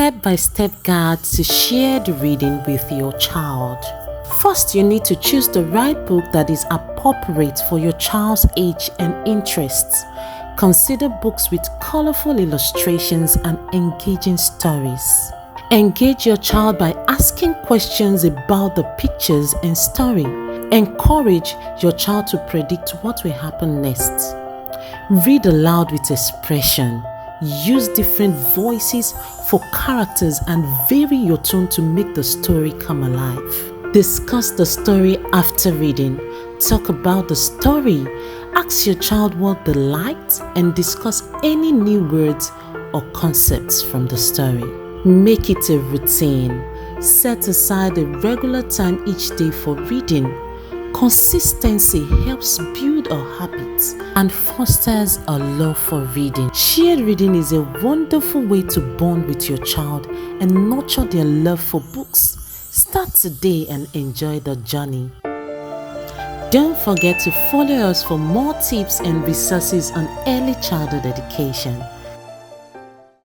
step-by-step guide to shared reading with your child. First, you need to choose the right book that is appropriate for your child's age and interests. Consider books with colorful illustrations and engaging stories. Engage your child by asking questions about the pictures and story. Encourage your child to predict what will happen next. Read aloud with expression. Use different voices for characters and vary your tone to make the story come alive. Discuss the story after reading. Talk about the story. Ask your child what they liked and discuss any new words or concepts from the story. Make it a routine. Set aside a regular time each day for reading. Consistency helps build a habit and fosters a love for reading. Shared reading is a wonderful way to bond with your child and nurture their love for books. Start today and enjoy the journey. Don't forget to follow us for more tips and resources on early childhood education.